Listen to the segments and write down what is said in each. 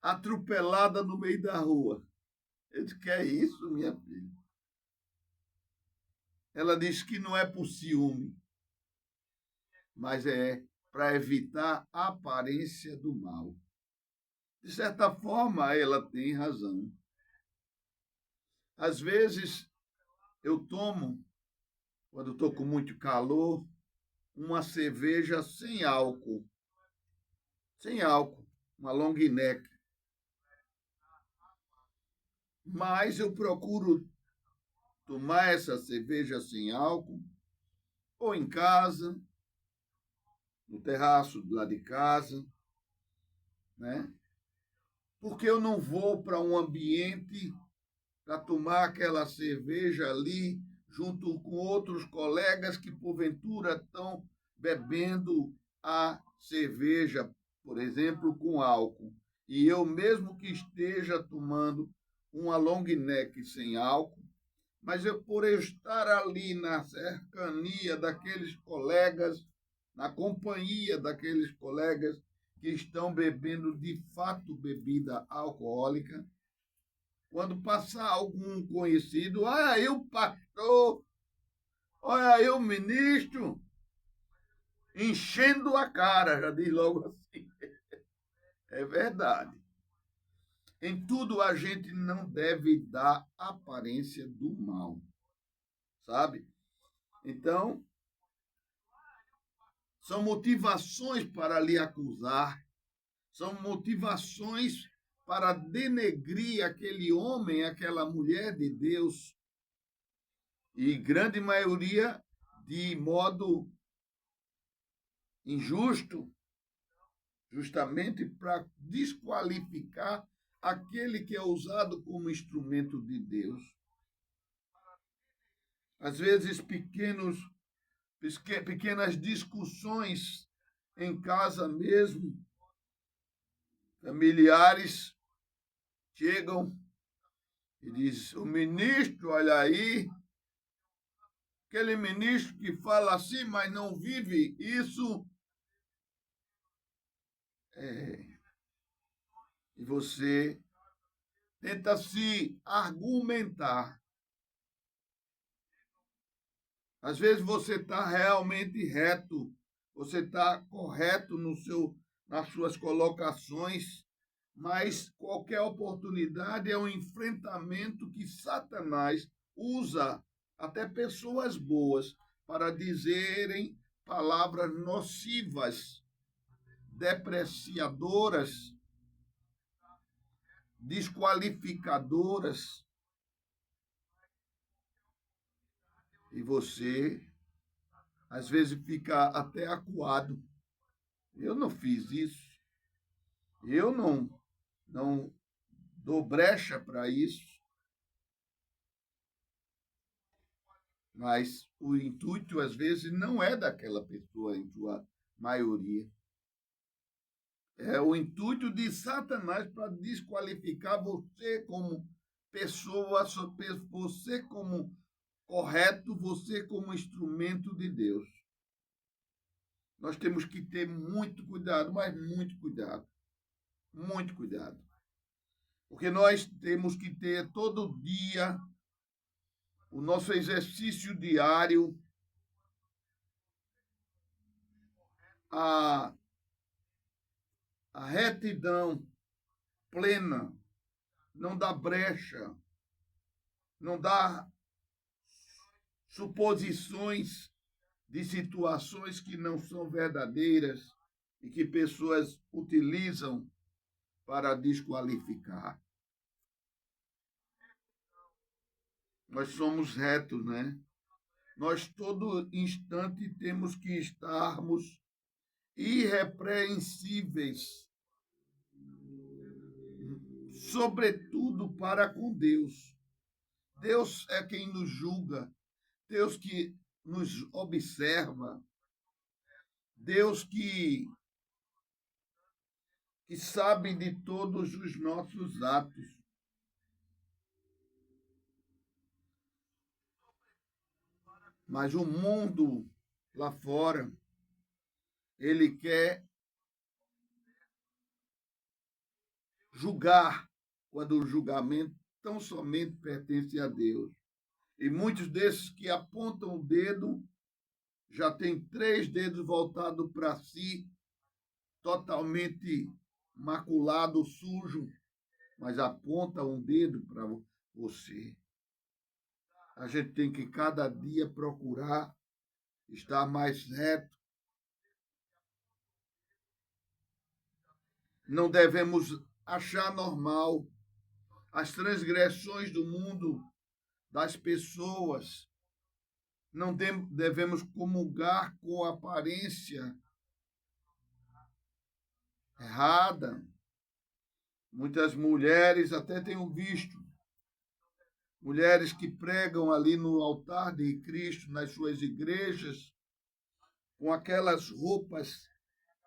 atropelada no meio da rua. Eu disse, que é isso, minha filha? Ela disse que não é por ciúme, mas é para evitar a aparência do mal. De certa forma, ela tem razão. Às vezes, eu tomo, quando estou com muito calor, uma cerveja sem álcool. Sem álcool, uma long neck. Mas eu procuro tomar essa cerveja sem álcool, ou em casa, no terraço do lado de casa, né? Porque eu não vou para um ambiente para tomar aquela cerveja ali junto com outros colegas que porventura estão bebendo a cerveja, por exemplo, com álcool. E eu mesmo que esteja tomando uma long neck sem álcool, mas eu por estar ali na cercania daqueles colegas, na companhia daqueles colegas que estão bebendo de fato bebida alcoólica, quando passar algum conhecido, olha aí o pastor, olha aí o ministro, enchendo a cara, já diz logo assim. É verdade. Em tudo a gente não deve dar aparência do mal, sabe? Então, são motivações para lhe acusar, são motivações para denegrir aquele homem, aquela mulher de Deus, e grande maioria de modo injusto, justamente para desqualificar aquele que é usado como instrumento de Deus. Às vezes, pequenas discussões em casa mesmo, familiares chegam e dizem, o ministro, olha aí, aquele ministro que fala assim, mas não vive isso. E você tenta se argumentar. Às vezes você está realmente reto, você está correto nas suas colocações, mas qualquer oportunidade é um enfrentamento que Satanás usa até pessoas boas para dizerem palavras nocivas, depreciadoras, desqualificadoras. E você, às vezes, fica até acuado. Eu não fiz isso. Eu não dou brecha para isso. Mas o intuito, às vezes, não é daquela pessoa, em sua maioria. É o intuito de Satanás para desqualificar você como pessoa, você como correto, você como instrumento de Deus. Nós temos que ter muito cuidado, mas muito cuidado. Muito cuidado. Porque nós temos que ter todo dia o nosso exercício diário, a retidão plena, não dá brecha, não dá suposições de situações que não são verdadeiras e que pessoas utilizam para desqualificar. Nós somos retos, né? Nós todo instante temos que estarmos irrepreensíveis, sobretudo para com Deus. Deus é quem nos julga, Deus que nos observa, Deus que sabe de todos os nossos atos. Mas o mundo lá fora, ele quer julgar quando o julgamento tão somente pertence a Deus. E muitos desses que apontam o dedo já têm 3 dedos voltados para si, totalmente maculado, sujo, mas aponta um dedo para você. A gente tem que cada dia procurar estar mais reto. Não devemos achar normal as transgressões do mundo, das pessoas. Não devemos comungar com a aparência errada. Muitas mulheres, até tenho visto, mulheres que pregam ali no altar de Cristo, nas suas igrejas, com aquelas roupas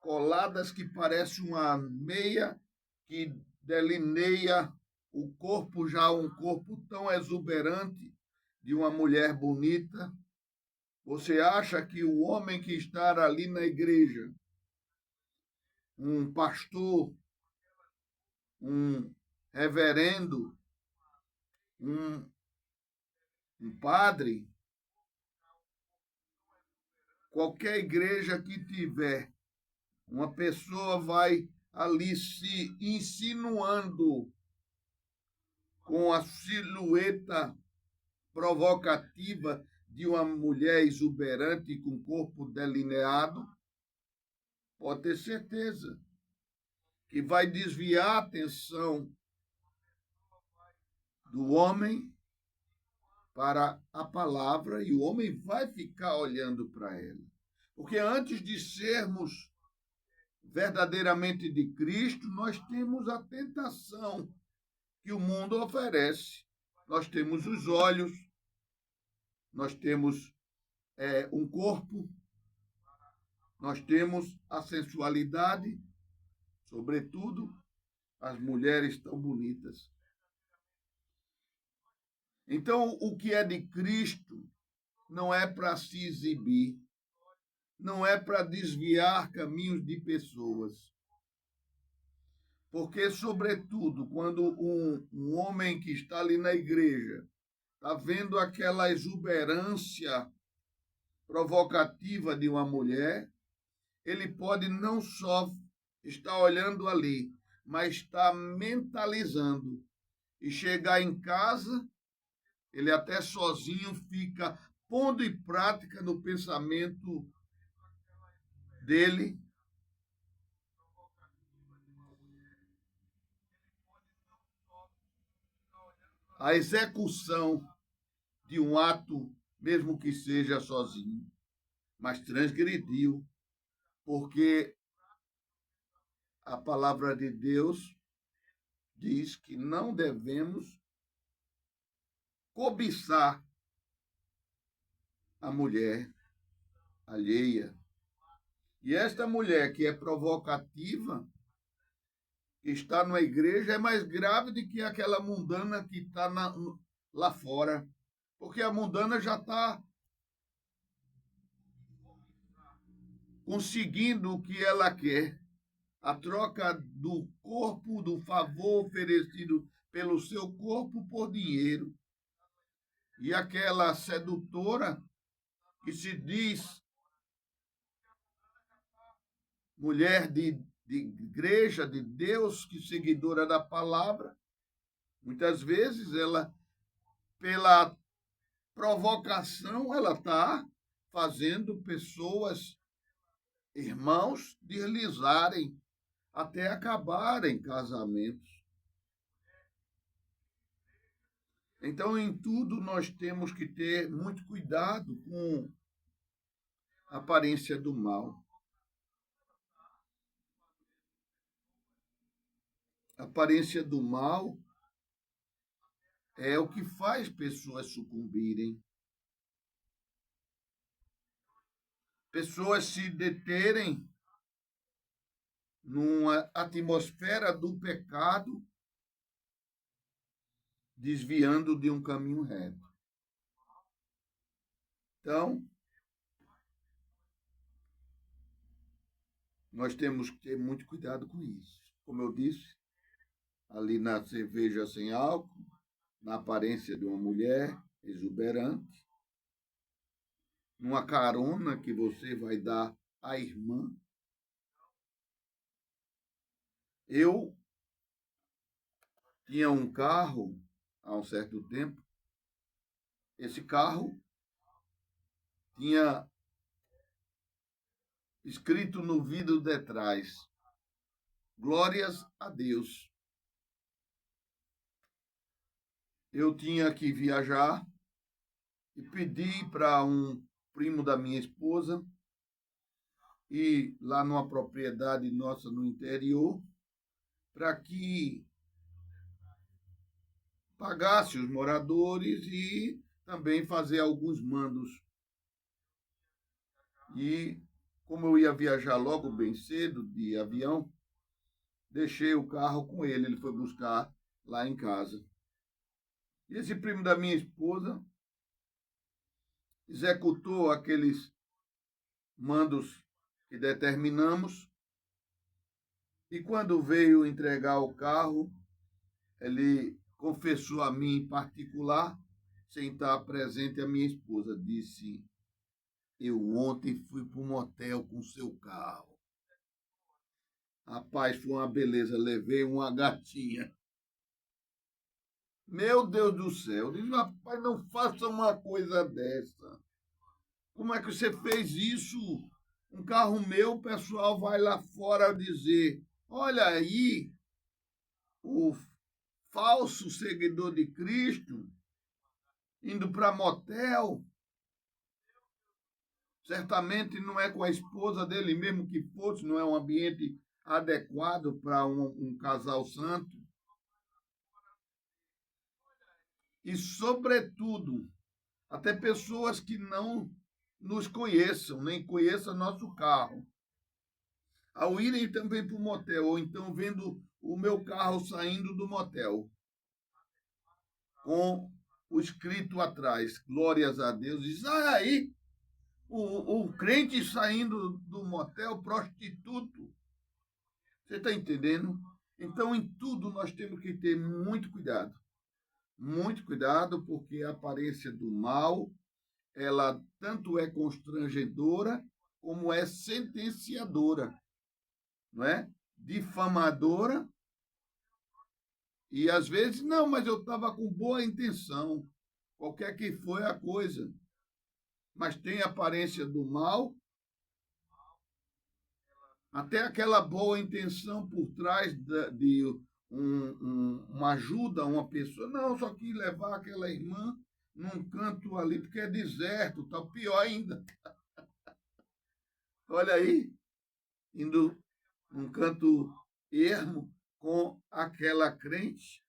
coladas que parece uma meia que delineia o corpo, já um corpo tão exuberante de uma mulher bonita. Você acha que o homem que está ali na igreja, um pastor, um reverendo, um padre, qualquer igreja que tiver, uma pessoa vai ali se insinuando com a silhueta provocativa de uma mulher exuberante com corpo delineado, pode ter certeza que vai desviar a atenção do homem para a palavra e o homem vai ficar olhando para ela. Porque antes de sermos verdadeiramente de Cristo, nós temos a tentação que o mundo oferece. Nós temos os olhos, nós temos um corpo, nós temos a sensualidade, sobretudo as mulheres tão bonitas. Então, o que é de Cristo não é para se exibir, não é para desviar caminhos de pessoas. Porque, sobretudo, quando um homem que está ali na igreja está vendo aquela exuberância provocativa de uma mulher, ele pode não só estar olhando ali, mas está mentalizando. E chegar em casa, ele até sozinho fica pondo em prática no pensamento dele a execução de um ato, mesmo que seja sozinho, mas transgrediu, porque a palavra de Deus diz que não devemos cobiçar a mulher alheia. E esta mulher que é provocativa, que está na igreja, é mais grave do que aquela mundana que está lá fora. Porque a mundana já está conseguindo o que ela quer. A troca do corpo, do favor oferecido pelo seu corpo por dinheiro. E aquela sedutora que se diz mulher de igreja, de Deus, que seguidora da palavra, muitas vezes ela, pela provocação, ela está fazendo pessoas, irmãos, deslizarem até acabarem casamentos. Então, em tudo, nós temos que ter muito cuidado com a aparência do mal. A aparência do mal é o que faz pessoas sucumbirem. Pessoas se deterem numa atmosfera do pecado, desviando de um caminho reto. Então, nós temos que ter muito cuidado com isso. Como eu disse, ali na cerveja sem álcool, na aparência de uma mulher exuberante, numa carona que você vai dar à irmã. Eu tinha um carro há um certo tempo. Esse carro tinha escrito no vidro de trás: Glórias a Deus. Eu tinha que viajar e pedi para um primo da minha esposa ir lá numa propriedade nossa no interior para que pagasse os moradores e também fazer alguns mandos. E como eu ia viajar logo bem cedo de avião, deixei o carro com ele, ele foi buscar lá em casa. E esse primo da minha esposa executou aqueles mandos que determinamos, e quando veio entregar o carro, ele confessou a mim em particular, sem estar presente a minha esposa, disse: eu ontem fui para um motel com seu carro. Rapaz, foi uma beleza, levei uma gatinha. Meu Deus do céu, eu disse: rapaz, não faça uma coisa dessa. Como é que você fez isso? Um carro meu, o pessoal vai lá fora dizer: olha aí, o falso seguidor de Cristo indo para motel. Certamente não é com a esposa dele, mesmo que fosse, não é um ambiente adequado para um casal santo. E, sobretudo, até pessoas que não nos conheçam, nem conheçam nosso carro, ao irem também para o motel, ou então vendo o meu carro saindo do motel, com o escrito atrás, glórias a Deus, diz: ah, aí, o crente saindo do motel, prostituto. Você está entendendo? Então, em tudo, nós temos que ter muito cuidado. Muito cuidado, porque a aparência do mal, ela tanto é constrangedora, como é sentenciadora, não é? Difamadora. E às vezes, não, mas eu estava com boa intenção, qualquer que foi a coisa. Mas tem a aparência do mal, até aquela boa intenção por trás de uma ajuda a uma pessoa. Não, só quis levar aquela irmã num canto ali, porque é deserto, tá pior ainda. Olha aí, indo num canto ermo com aquela crente,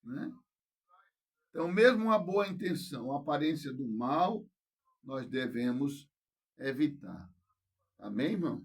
né? Então, mesmo uma boa intenção, a aparência do mal, nós devemos evitar. Amém, irmão?